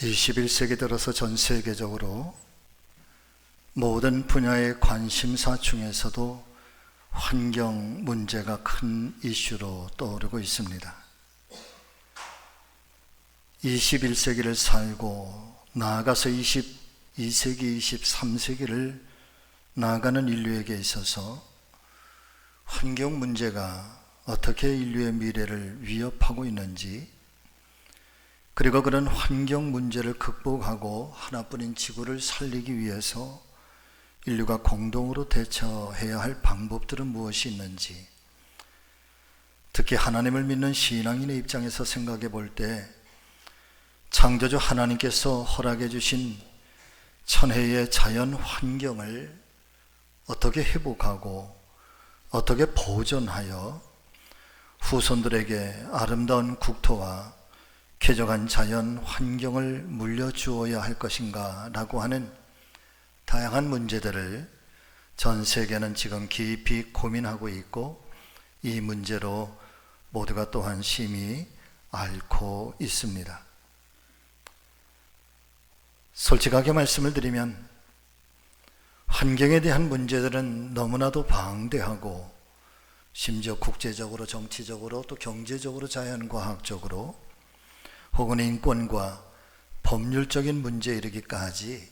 21세기 들어서 전 세계적으로 모든 분야의 관심사 중에서도 환경 문제가 큰 이슈로 떠오르고 있습니다. 21세기를 살고 나아가서 22세기, 23세기를 나아가는 인류에게 있어서 환경 문제가 어떻게 인류의 미래를 위협하고 있는지, 그리고 그런 환경 문제를 극복하고 하나뿐인 지구를 살리기 위해서 인류가 공동으로 대처해야 할 방법들은 무엇이 있는지, 특히 하나님을 믿는 신앙인의 입장에서 생각해 볼 때 창조주 하나님께서 허락해 주신 천혜의 자연 환경을 어떻게 회복하고 어떻게 보존하여 후손들에게 아름다운 국토와 쾌적한 자연 환경을 물려주어야 할 것인가 라고 하는 다양한 문제들을 전 세계는 지금 깊이 고민하고 있고, 이 문제로 모두가 또한 심히 앓고 있습니다. 솔직하게 말씀을 드리면 환경에 대한 문제들은 너무나도 방대하고, 심지어 국제적으로, 정치적으로, 또 경제적으로, 자연과학적으로, 혹은 인권과 법률적인 문제에 이르기까지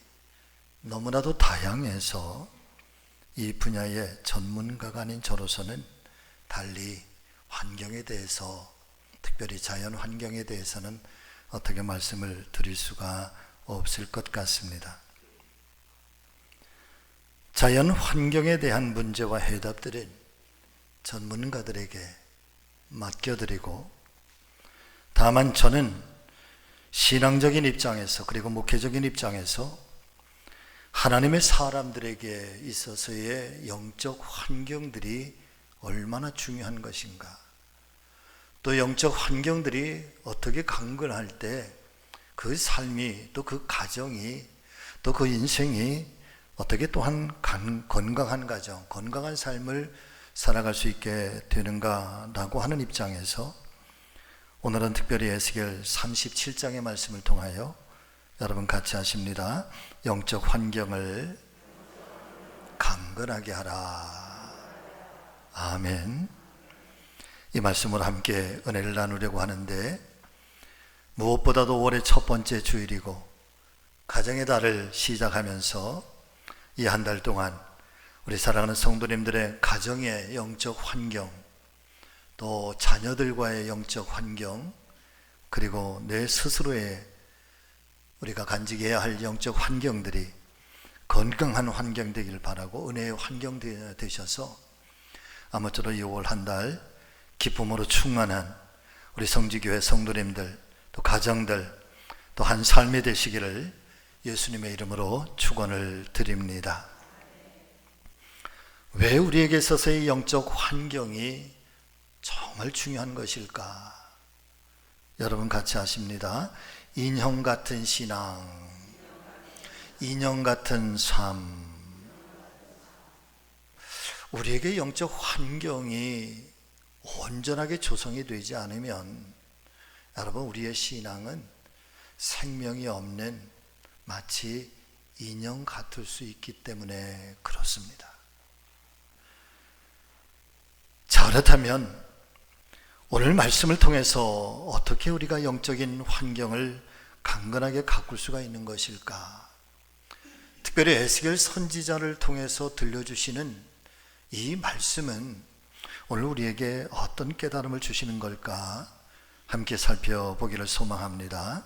너무나도 다양해서 이 분야의 전문가가 아닌 저로서는 달리 환경에 대해서, 특별히 자연 환경에 대해서는 어떻게 말씀을 드릴 수가 없을 것 같습니다. 자연 환경에 대한 문제와 해답들은 전문가들에게 맡겨드리고, 다만 저는 신앙적인 입장에서, 그리고 목회적인 입장에서 하나님의 사람들에게 있어서의 영적 환경들이 얼마나 중요한 것인가, 또 영적 환경들이 어떻게 강건할 때 그 삶이, 또 그 가정이, 또 그 인생이 어떻게 또한 건강한 가정, 건강한 삶을 살아갈 수 있게 되는가라고 하는 입장에서 오늘은 특별히 에스겔 37장의 말씀을 통하여 여러분 같이 하십니다. 영적 환경을 강건하게 하라. 아멘. 이 말씀으로 함께 은혜를 나누려고 하는데, 무엇보다도 올해 첫 번째 주일이고 가정의 달을 시작하면서 이 한 달 동안 우리 사랑하는 성도님들의 가정의 영적 환경, 또 자녀들과의 영적 환경, 그리고 내 스스로의 우리가 간직해야 할 영적 환경들이 건강한 환경 되길 바라고, 은혜의 환경 되셔서 아무쪼록 6월 한 달 기쁨으로 충만한 우리 성지교회 성도님들, 또 가정들, 또 한 삶이 되시기를 예수님의 이름으로 축원을 드립니다. 왜 우리에게 있어서의 영적 환경이 정말 중요한 것일까? 여러분 같이 하십니다. 인형 같은 신앙, 인형 같은 삶. 우리에게 영적 환경이 온전하게 조성이 되지 않으면, 여러분, 우리의 신앙은 생명이 없는 마치 인형 같을 수 있기 때문에 그렇습니다. 자, 그렇다면 오늘 말씀을 통해서 어떻게 우리가 영적인 환경을 강건하게 가꿀 수가 있는 것일까? 특별히 에스겔 선지자를 통해서 들려주시는 이 말씀은 오늘 우리에게 어떤 깨달음을 주시는 걸까? 함께 살펴보기를 소망합니다.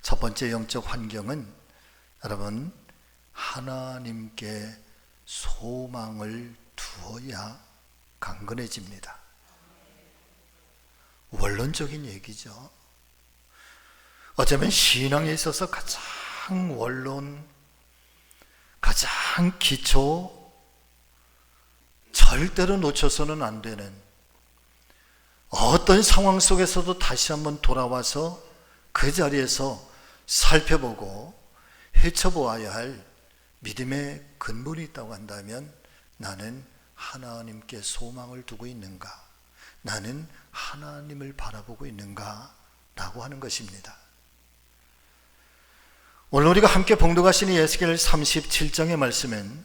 첫 번째 영적 환경은 여러분, 하나님께 소망을 두어야 강건해집니다. 원론적인 얘기죠. 어쩌면 신앙에 있어서 가장 원론, 가장 기초, 절대로 놓쳐서는 안 되는, 어떤 상황 속에서도 다시 한번 돌아와서 그 자리에서 살펴보고 헤쳐보아야 할 믿음의 근본이 있다고 한다면, 나는 하나님께 소망을 두고 있는가, 나는 하나님을 바라보고 있는가 라고 하는 것입니다. 오늘 우리가 함께 봉독하신 에스겔 37장의 말씀은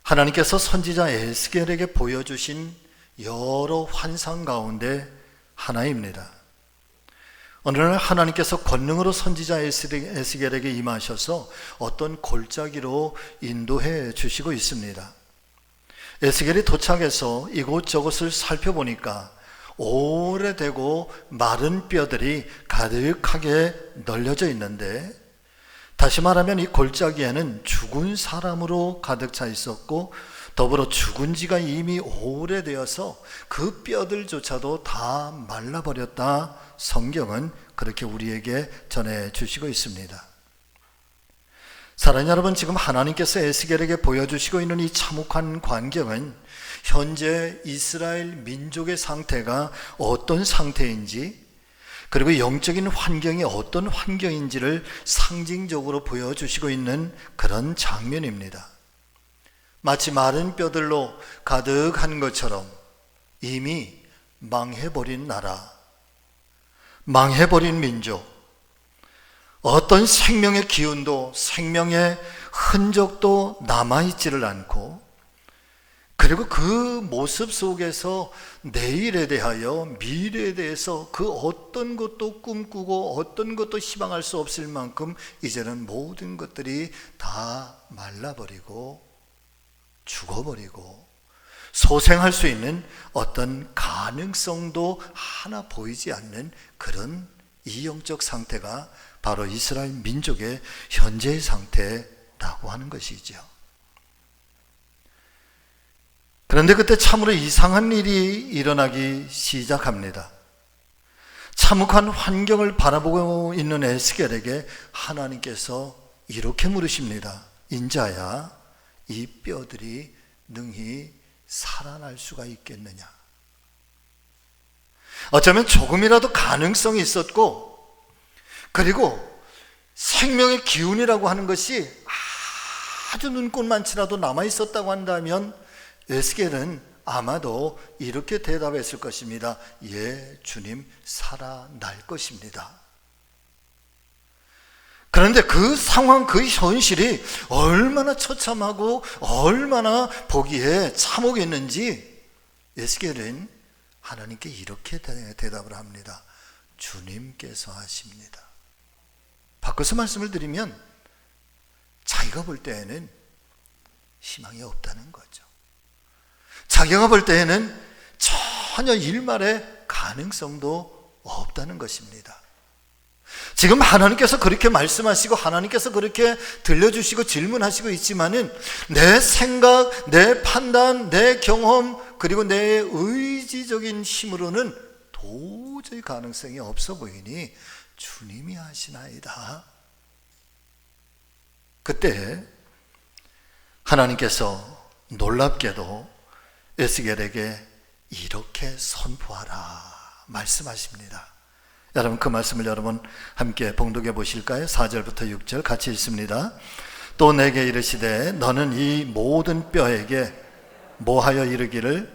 하나님께서 선지자 에스겔에게 보여주신 여러 환상 가운데 하나입니다. 어느 날 하나님께서 권능으로 선지자 에스겔에게 임하셔서 어떤 골짜기로 인도해 주시고 있습니다. 에스겔이 도착해서 이곳저곳을 살펴보니까 오래되고 마른 뼈들이 가득하게 널려져 있는데, 다시 말하면 이 골짜기에는 죽은 사람으로 가득 차 있었고 더불어 죽은 지가 이미 오래되어서 그 뼈들조차도 다 말라버렸다. 성경은 그렇게 우리에게 전해주시고 있습니다. 사랑하는 여러분, 지금 하나님께서 에스겔에게 보여주시고 있는 이 참혹한 광경은 현재 이스라엘 민족의 상태가 어떤 상태인지, 그리고 영적인 환경이 어떤 환경인지를 상징적으로 보여주시고 있는 그런 장면입니다. 마치 마른 뼈들로 가득한 것처럼 이미 망해버린 나라, 망해버린 민족, 어떤 생명의 기운도 생명의 흔적도 남아있지를 않고, 그리고 그 모습 속에서 내일에 대하여, 미래에 대해서 그 어떤 것도 꿈꾸고 어떤 것도 희망할 수 없을 만큼 이제는 모든 것들이 다 말라버리고 죽어버리고 소생할 수 있는 어떤 가능성도 하나 보이지 않는 그런 이영적 상태가 바로 이스라엘 민족의 현재의 상태라고 하는 것이죠. 그런데 그때 참으로 이상한 일이 일어나기 시작합니다. 참혹한 환경을 바라보고 있는 에스겔에게 하나님께서 이렇게 물으십니다. 인자야, 이 뼈들이 능히 살아날 수가 있겠느냐? 어쩌면 조금이라도 가능성이 있었고, 그리고 생명의 기운이라고 하는 것이 아주 눈꽃만치라도 남아있었다고 한다면 에스겔은 아마도 이렇게 대답했을 것입니다. 예, 주님, 살아날 것입니다. 그런데 그 상황, 그 현실이 얼마나 처참하고 얼마나 보기에 참혹했는지 에스겔은 하나님께 이렇게 대답을 합니다. 주님께서 하십니다. 바꿔서 말씀을 드리면 자기가 볼 때에는 희망이 없다는 거죠. 자기가 볼 때에는 전혀 일말의 가능성도 없다는 것입니다. 지금 하나님께서 그렇게 말씀하시고 하나님께서 그렇게 들려주시고 질문하시고 있지만은 내 생각, 내 판단, 내 경험, 그리고 내 의지적인 힘으로는 도저히 가능성이 없어 보이니 주님이 하시나이다. 그때 하나님께서 놀랍게도 에스겔에게 이렇게 선포하라 말씀하십니다. 여러분, 그 말씀을 여러분 함께 봉독해 보실까요? 4절부터 6절 같이 읽습니다. 또 내게 이르시되 너는 이 모든 뼈에게 뭐하여 이르기를?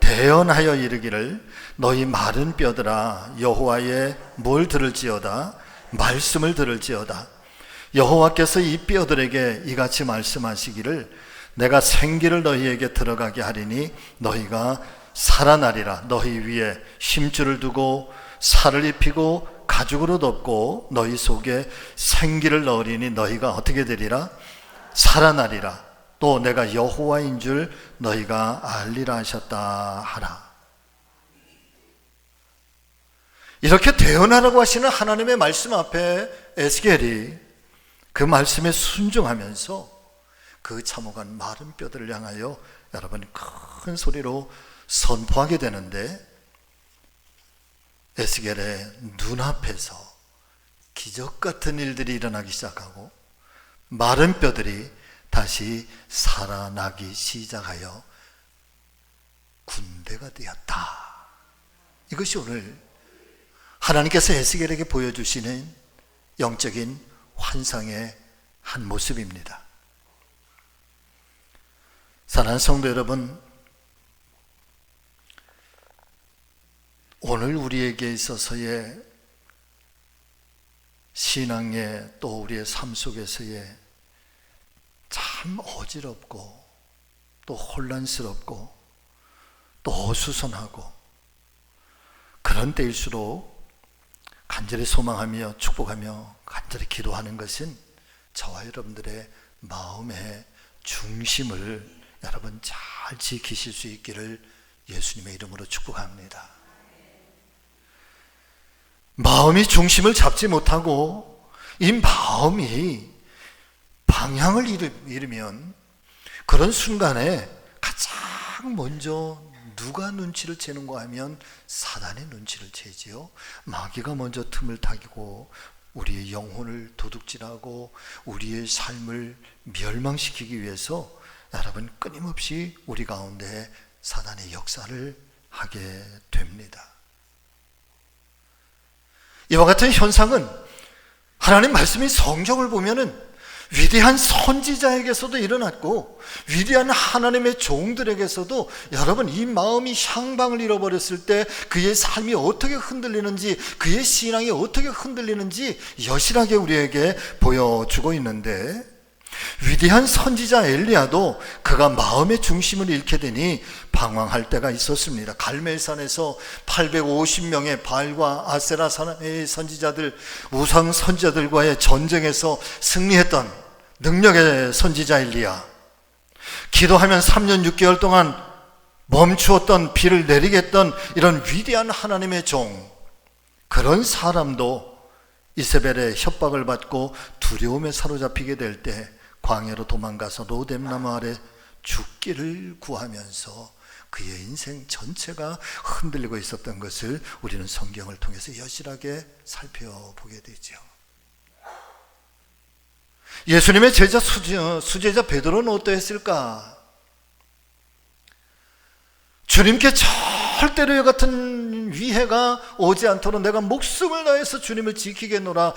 대언하여 이르기를 너희 마른 뼈들아 여호와의 뭘 들을지어다, 말씀을 들을지어다. 여호와께서 이 뼈들에게 이같이 말씀하시기를 내가 생기를 너희에게 들어가게 하리니 너희가 살아나리라. 너희 위에 힘줄을 두고 살을 입히고 가죽으로 덮고 너희 속에 생기를 넣으리니 너희가 어떻게 되리라? 살아나리라. 또 내가 여호와인 줄 너희가 알리라 하셨다 하라. 이렇게 대언하라고 하시는 하나님의 말씀 앞에 에스겔이 그 말씀에 순종하면서 그 참혹한 마른 뼈들을 향하여 여러분 큰 소리로 선포하게 되는데, 에스겔의 눈앞에서 기적 같은 일들이 일어나기 시작하고 마른 뼈들이 다시 살아나기 시작하여 군대가 되었다. 이것이 오늘 하나님께서 에스겔에게 보여주시는 영적인 환상의 한 모습입니다. 사랑하는 성도 여러분, 오늘 우리에게 있어서의 신앙의 또 우리의 삶 속에서의 참 어지럽고 또 혼란스럽고 또 어수선하고 그런 때일수록 간절히 소망하며 축복하며 간절히 기도하는 것은 저와 여러분들의 마음의 중심을 여러분 잘 지키실 수 있기를 예수님의 이름으로 축복합니다. 마음이 중심을 잡지 못하고 이 마음이 방향을 잃으면 그런 순간에 가장 먼저 누가 눈치를 채는가 하면 사단의 눈치를 채지요. 마귀가 먼저 틈을 타기고 우리의 영혼을 도둑질하고 우리의 삶을 멸망시키기 위해서 여러분 끊임없이 우리 가운데 사단의 역사를 하게 됩니다. 이와 같은 현상은 하나님 말씀이 성경을 보면은 위대한 선지자에게서도 일어났고 위대한 하나님의 종들에게서도 여러분 이 마음이 향방을 잃어버렸을 때 그의 삶이 어떻게 흔들리는지 그의 신앙이 어떻게 흔들리는지 여실하게 우리에게 보여주고 있는데 위대한 선지자 엘리야도 그가 마음의 중심을 잃게 되니 방황할 때가 있었습니다. 갈멜산에서 850명의 바알과 아세라의 선지자들, 우상 선지자들과의 전쟁에서 승리했던 능력의 선지자 엘리야, 기도하면 3년 6개월 동안 멈추었던 비를 내리게 했던 이런 위대한 하나님의 종, 그런 사람도 이세벨의 협박을 받고 두려움에 사로잡히게 될 때 광야로 도망가서 로뎀나무 아래 죽기를 구하면서 그의 인생 전체가 흔들리고 있었던 것을 우리는 성경을 통해서 여실하게 살펴보게 되죠. 예수님의 제자 수제자 베드로는 어떠했을까? 주님께 절대로 이 같은 위해가 오지 않도록 내가 목숨을 다해서 주님을 지키겠노라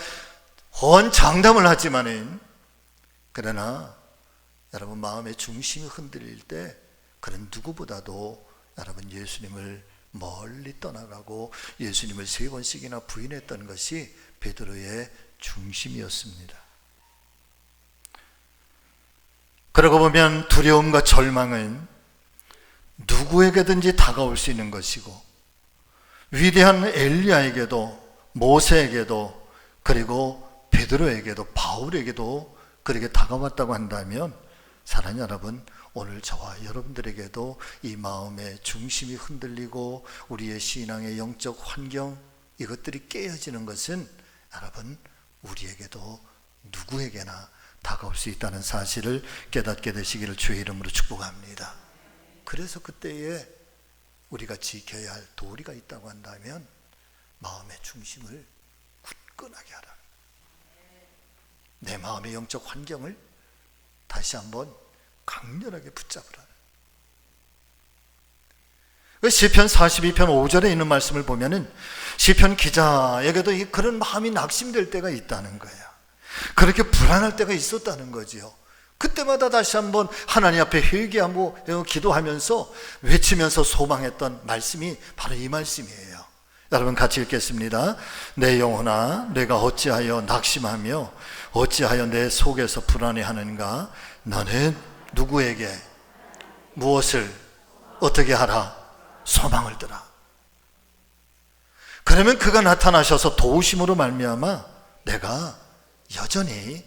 헌장담을 하지만은, 그러나 여러분 마음의 중심이 흔들릴 때 그런 누구보다도 여러분 예수님을 멀리 떠나가고 예수님을 3번씩이나 부인했던 것이 베드로의 중심이었습니다. 그러고 보면 두려움과 절망은 누구에게든지 다가올 수 있는 것이고 위대한 엘리야에게도 모세에게도 그리고 베드로에게도 바울에게도 그렇게 다가왔다고 한다면 사랑하는 여러분, 오늘 저와 여러분들에게도 이 마음의 중심이 흔들리고 우리의 신앙의 영적 환경 이것들이 깨어지는 것은 여러분 우리에게도 누구에게나 다가올 수 있다는 사실을 깨닫게 되시기를 주의 이름으로 축복합니다. 그래서 그때에 우리가 지켜야 할 도리가 있다고 한다면 마음의 중심을 굳건하게 하라. 내 마음의 영적 환경을 다시 한번 강렬하게 붙잡으라. 시편 42편 5절에 있는 말씀을 보면은 시편 기자에게도 그런 마음이 낙심될 때가 있다는 거예요. 그렇게 불안할 때가 있었다는 거지요. 그때마다 다시 한번 하나님 앞에 회개하고 기도하면서 외치면서 소망했던 말씀이 바로 이 말씀이에요. 여러분 같이 읽겠습니다. 내 영혼아 내가 어찌하여 낙심하며 어찌하여 내 속에서 불안해하는가? 너는 누구에게 무엇을 어떻게 하라? 소망을 두라. 그러면 그가 나타나셔서 도우심으로 말미암아 내가 여전히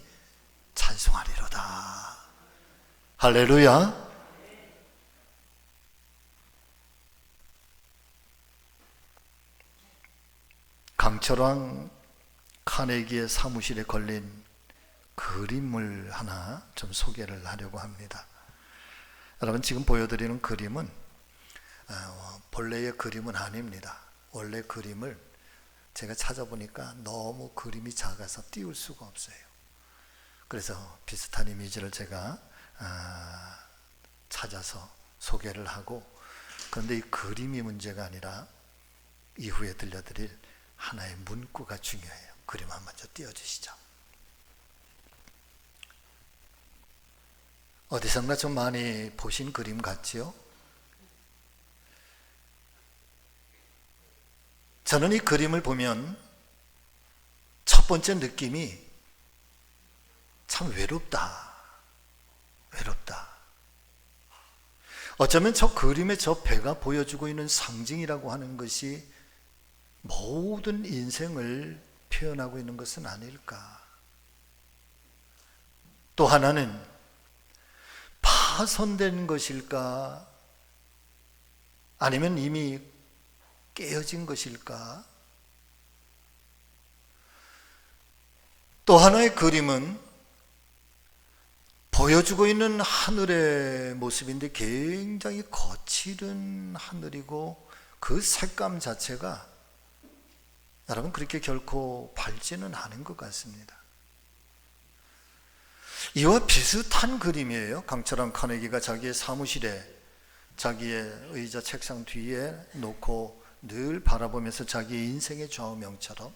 찬송하리로다. 할렐루야. 강철왕 카네기의 사무실에 걸린 그림을 하나 좀 소개를 하려고 합니다. 여러분 지금 보여드리는 그림은 본래의 그림은 아닙니다. 원래 그림을 제가 찾아보니까 너무 그림이 작아서 띄울 수가 없어요. 그래서 비슷한 이미지를 제가 찾아서 소개를 하고, 그런데 이 그림이 문제가 아니라 이후에 들려드릴 하나의 문구가 중요해요. 그림 한번 먼저 띄워주시죠. 어디선가 좀 많이 보신 그림 같지요? 저는 이 그림을 보면 첫 번째 느낌이 참 외롭다. 어쩌면 저 그림의 저 배가 보여주고 있는 상징이라고 하는 것이 모든 인생을 표현하고 있는 것은 아닐까. 또 하나는 파손된 것일까? 아니면 이미 깨어진 것일까? 또 하나의 그림은 보여주고 있는 하늘의 모습인데 굉장히 거칠은 하늘이고 그 색감 자체가 여러분 그렇게 결코 밝지는 않은 것 같습니다. 이와 비슷한 그림이에요. 강철한 카네기가 자기의 사무실에 자기의 의자 책상 뒤에 놓고 늘 바라보면서 자기의 인생의 좌우명처럼,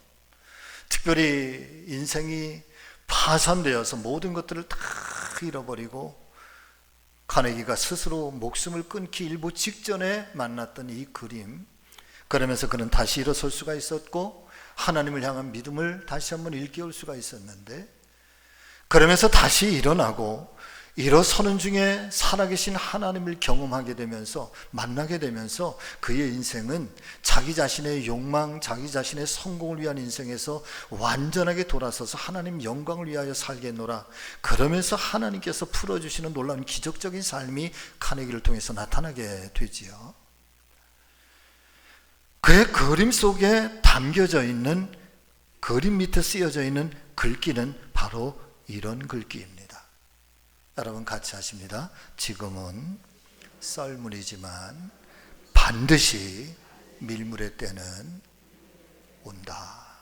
특별히 인생이 파산되어서 모든 것들을 다 잃어버리고 카네기가 스스로 목숨을 끊기 일보 직전에 만났던 이 그림, 그러면서 그는 다시 일어설 수가 있었고 하나님을 향한 믿음을 다시 한번 일깨울 수가 있었는데, 그러면서 다시 일어나고 일어서는 중에 살아계신 하나님을 경험하게 되면서, 만나게 되면서 그의 인생은 자기 자신의 욕망, 자기 자신의 성공을 위한 인생에서 완전하게 돌아서서 하나님 영광을 위하여 살겠노라. 그러면서 하나님께서 풀어주시는 놀라운 기적적인 삶이 카네기를 통해서 나타나게 되지요. 그의 그림 속에 담겨져 있는, 그림 밑에 쓰여져 있는 글귀는 바로 이런 글귀입니다. 여러분 같이 하십니다. 지금은 썰물이지만 반드시 밀물의 때는 온다.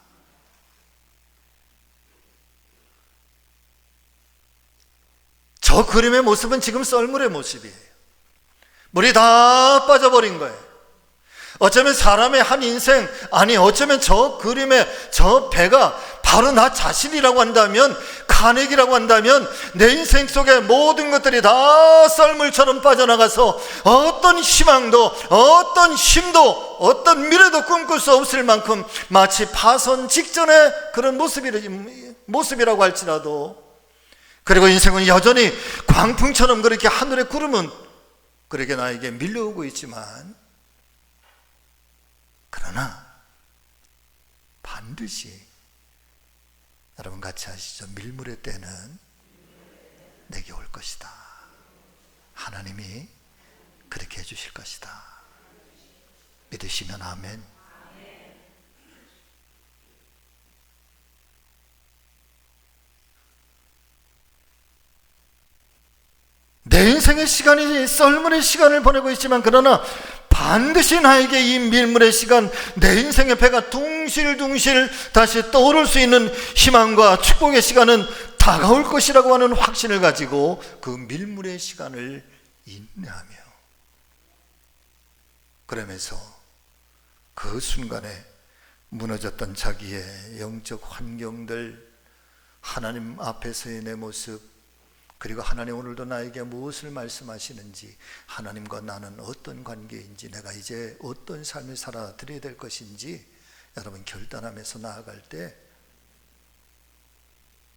저 그림의 모습은 지금 썰물의 모습이에요. 물이 다 빠져버린 거예요. 어쩌면 사람의 한 인생, 아니 어쩌면 저 그림의 저 배가 바로 나 자신이라고 한다면, 카네기라고 한다면 내 인생 속에 모든 것들이 다 썰물처럼 빠져나가서 어떤 희망도, 어떤 힘도, 어떤 미래도 꿈꿀 수 없을 만큼 마치 파손 직전의 그런 모습이라고 할지라도, 그리고 인생은 여전히 광풍처럼 그렇게 하늘의 구름은 그렇게 나에게 밀려오고 있지만, 그러나 반드시, 여러분 같이 하시죠. 밀물의 때는 내게 올 것이다. 하나님이 그렇게 해주실 것이다. 믿으시면 아멘. 내 인생의 시간이 썰물의 시간을 보내고 있지만, 그러나 반드시 나에게 이 밀물의 시간, 내 인생의 배가 둥실둥실 다시 떠오를 수 있는 희망과 축복의 시간은 다가올 것이라고 하는 확신을 가지고 그 밀물의 시간을 인내하며, 그러면서 그 순간에 무너졌던 자기의 영적 환경들, 하나님 앞에서의 내 모습, 그리고 하나님 오늘도 나에게 무엇을 말씀하시는지, 하나님과 나는 어떤 관계인지, 내가 이제 어떤 삶을 살아드려야 될 것인지 여러분 결단하면서 나아갈 때,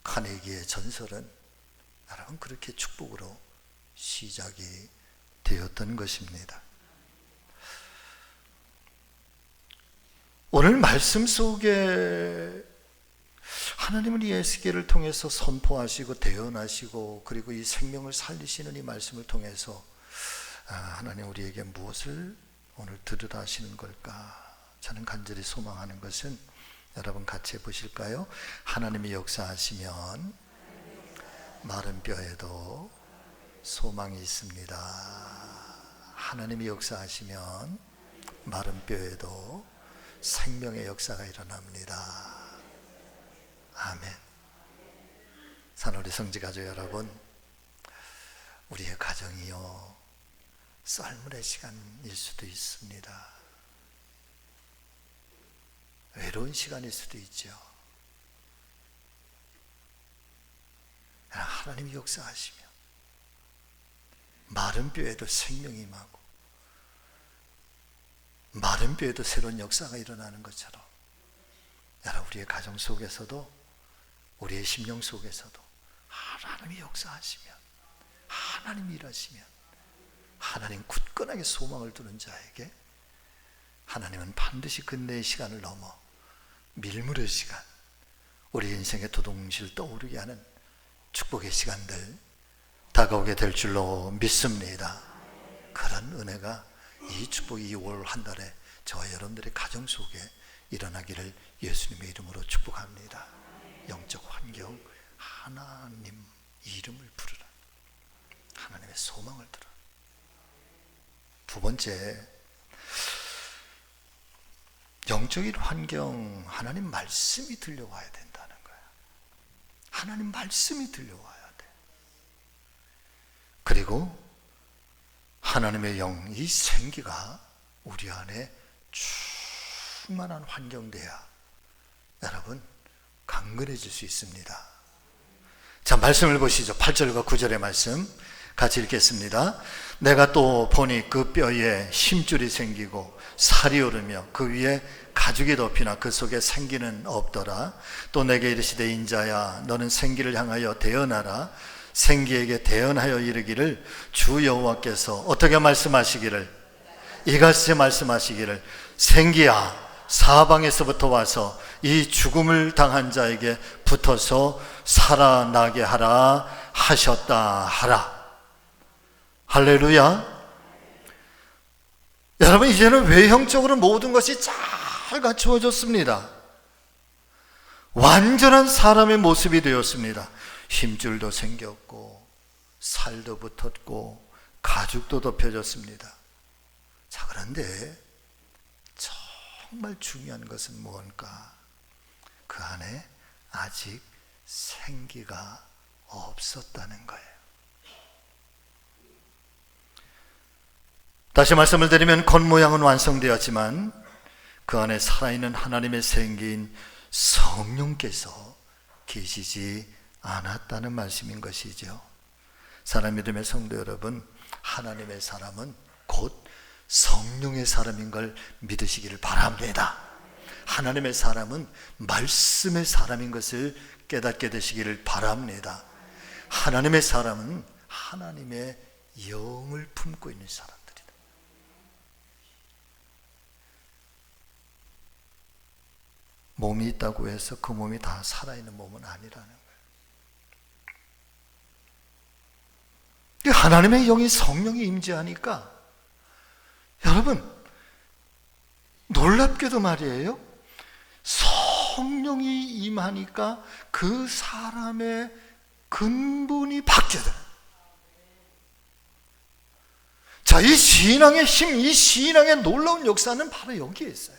카네기의 전설은 여러분 그렇게 축복으로 시작이 되었던 것입니다. 오늘 말씀 속에 하나님은 이 에스겔을 통해서 선포하시고 대언하시고, 그리고 이 생명을 살리시는 이 말씀을 통해서 하나님 우리에게 무엇을 오늘 들으라 하시는 걸까? 저는 간절히 소망하는 것은, 여러분 같이 해보실까요? 하나님이 역사하시면 마른 뼈에도 소망이 있습니다. 하나님이 역사하시면 마른 뼈에도 생명의 역사가 일어납니다. 아멘. 산우리 성지가족 여러분, 우리의 가정이요 썰물의 시간일 수도 있습니다. 외로운 시간일 수도 있죠. 하나님이 역사하시며 마른 뼈에도 생명이 임하고 마른 뼈에도 새로운 역사가 일어나는 것처럼, 여러분 우리의 가정 속에서도 우리의 심령 속에서도 하나님이 역사하시면, 하나님이 일하시면, 하나님 굳건하게 소망을 두는 자에게 하나님은 반드시 끝내의 시간을 넘어 밀물의 시간, 우리 인생의 도동실 떠오르게 하는 축복의 시간들 다가오게 될 줄로 믿습니다. 그런 은혜가 이 축복, 이 올 한 달에 저와 여러분들의 가정 속에 일어나기를 예수님의 이름으로 축복합니다. 영적 환경, 하나님 이름을 부르라. 하나님의 소망을 들어. 두 번째, 영적인 환경, 하나님 말씀이 들려와야 된다는 거야. 하나님 말씀이 들려와야 돼. 그리고 하나님의 영, 이 생기가 우리 안에 충만한 환경돼야 여러분 강건해질 수 있습니다. 자, 말씀을 보시죠. 8절과 9절의 말씀 같이 읽겠습니다. 내가 또 보니 그 뼈에 힘줄이 생기고 살이 오르며 그 위에 가죽이 덮이나 그 속에 생기는 없더라. 또 내게 이르시되 인자야, 너는 생기를 향하여 대언하라. 생기에게 대언하여 이르기를 주 여호와께서 어떻게 말씀하시기를, 이같이 말씀하시기를 생기야, 사방에서부터 와서 이 죽음을 당한 자에게 붙어서 살아나게 하라 하셨다 하라. 할렐루야. 여러분, 이제는 외형적으로 모든 것이 잘 갖추어졌습니다. 완전한 사람의 모습이 되었습니다. 힘줄도 생겼고 살도 붙었고 가죽도 덮여졌습니다. 자, 그런데 정말 중요한 것은 무엇일까? 그 안에 아직 생기가 없었다는 거예요. 다시 말씀을 드리면 겉모양은 완성되었지만 그 안에 살아있는 하나님의 생기인 성령께서 계시지 않았다는 말씀인 것이죠. 사랑 믿음의 성도 여러분, 하나님의 사람은 곧 성령의 사람인 걸 믿으시기를 바랍니다. 하나님의 사람은 말씀의 사람인 것을 깨닫게 되시기를 바랍니다. 하나님의 사람은 하나님의 영을 품고 있는 사람들이다. 몸이 있다고 해서 그 몸이 다 살아있는 몸은 아니라는 거예요. 하나님의 영이, 성령이 임재하니까 여러분, 놀랍게도 말이에요, 성령이 임하니까 그 사람의 근본이 바뀌어요. 자, 이 신앙의 힘, 이 신앙의 놀라운 역사는 바로 여기에 있어요.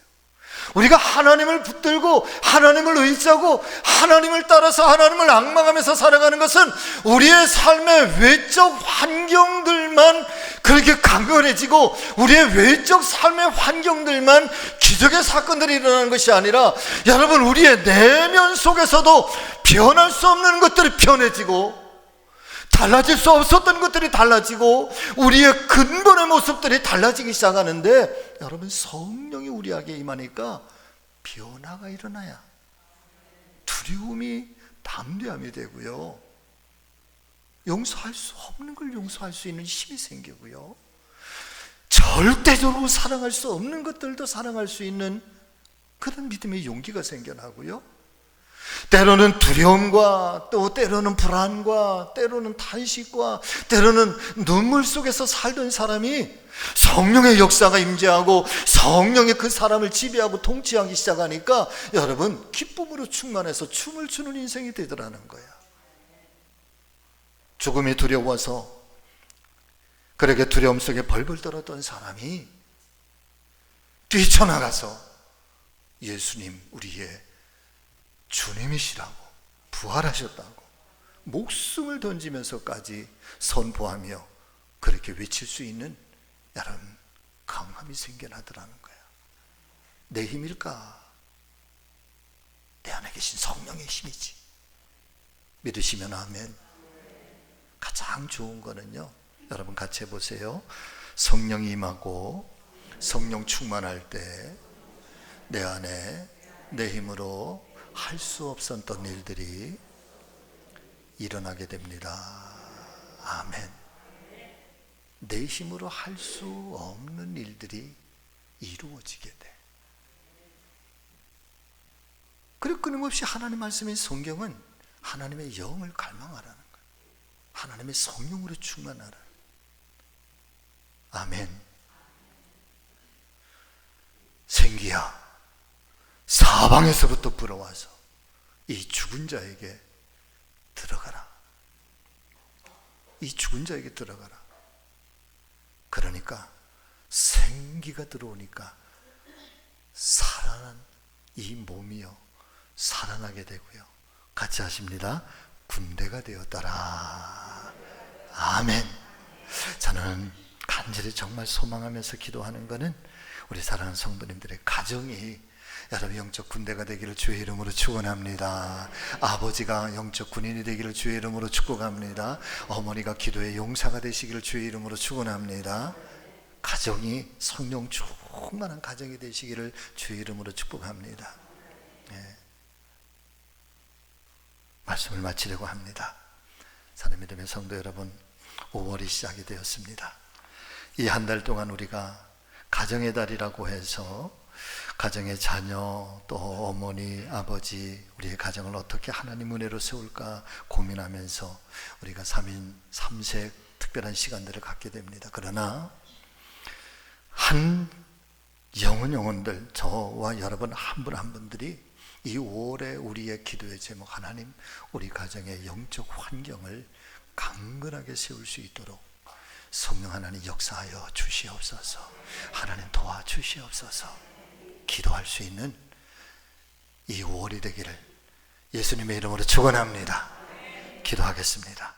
우리가 하나님을 붙들고 하나님을 의지하고 하나님을 따라서 하나님을 앙망하면서 살아가는 것은 우리의 삶의 외적 환경들만 그렇게 강건해지고 우리의 외적 삶의 환경들만 기적의 사건들이 일어나는 것이 아니라, 여러분, 우리의 내면 속에서도 변할 수 없는 것들이 변해지고 달라질 수 없었던 것들이 달라지고 우리의 근본의 모습들이 달라지기 시작하는데, 여러분, 성령이 우리에게 임하니까 변화가 일어나야 두려움이 담대함이 되고요, 용서할 수 없는 걸 용서할 수 있는 힘이 생기고요, 절대적으로 사랑할 수 없는 것들도 사랑할 수 있는 그런 믿음의 용기가 생겨나고요, 때로는 두려움과 또 때로는 불안과 때로는 탄식과 때로는 눈물 속에서 살던 사람이 성령의 역사가 임재하고 성령이 그 사람을 지배하고 통치하기 시작하니까 여러분, 기쁨으로 충만해서 춤을 추는 인생이 되더라는 거야. 죽음이 두려워서 그렇게 두려움 속에 벌벌 떨었던 사람이 뛰쳐나가서 예수님, 우리의 주님이시라고, 부활하셨다고 목숨을 던지면서까지 선포하며 그렇게 외칠 수 있는, 여러분, 강함이 생겨나더라는 거야. 내 힘일까? 내 안에 계신 성령의 힘이지. 믿으시면 아멘. 가장 좋은 거는요, 여러분 같이 해보세요. 성령이 임하고 성령 충만할 때 내 안에 내 힘으로 할 수 없었던 일들이 일어나게 됩니다. 아멘. 내 힘으로 할 수 없는 일들이 이루어지게 돼. 그리고 끊임없이 하나님 말씀인 성경은 하나님의 영을 갈망하라는 거예요. 하나님의 성령으로 충만하라. 아멘. 생기야, 사방에서부터 불어와서 이 죽은 자에게 들어가라. 이 죽은 자에게 들어가라. 그러니까 생기가 들어오니까 살아난 이 몸이요 살아나게 되고요. 같이 하십니다. 군대가 되었더라. 아멘. 저는 간절히 정말 소망하면서 기도하는 것은 우리 사랑하는 성도님들의 가정이 여러분 영적 군대가 되기를 주의 이름으로 축원합니다. 아버지가 영적 군인이 되기를 주의 이름으로 축복합니다. 어머니가 기도의 용사가 되시기를 주의 이름으로 축원합니다. 가정이 성령 충만한 가정이 되시기를 주의 이름으로 축복합니다. 네. 말씀을 마치려고 합니다. 사랑의 믿음의 성도 여러분, 5월이 시작이 되었습니다. 이 한 달 동안 우리가 가정의 달이라고 해서 가정의 자녀, 또 어머니, 아버지, 우리의 가정을 어떻게 하나님 은혜로 세울까 고민하면서 우리가 3인 3색 특별한 시간들을 갖게 됩니다. 그러나 한 영혼들, 저와 여러분 한 분 한 분들이 이 5월에 우리의 기도의 제목, 하나님 우리 가정의 영적 환경을 강건하게 세울 수 있도록 성령 하나님 역사하여 주시옵소서. 하나님 도와주시옵소서. 기도할 수 있는 이 5월이 되기를 예수님의 이름으로 축원합니다. 기도하겠습니다.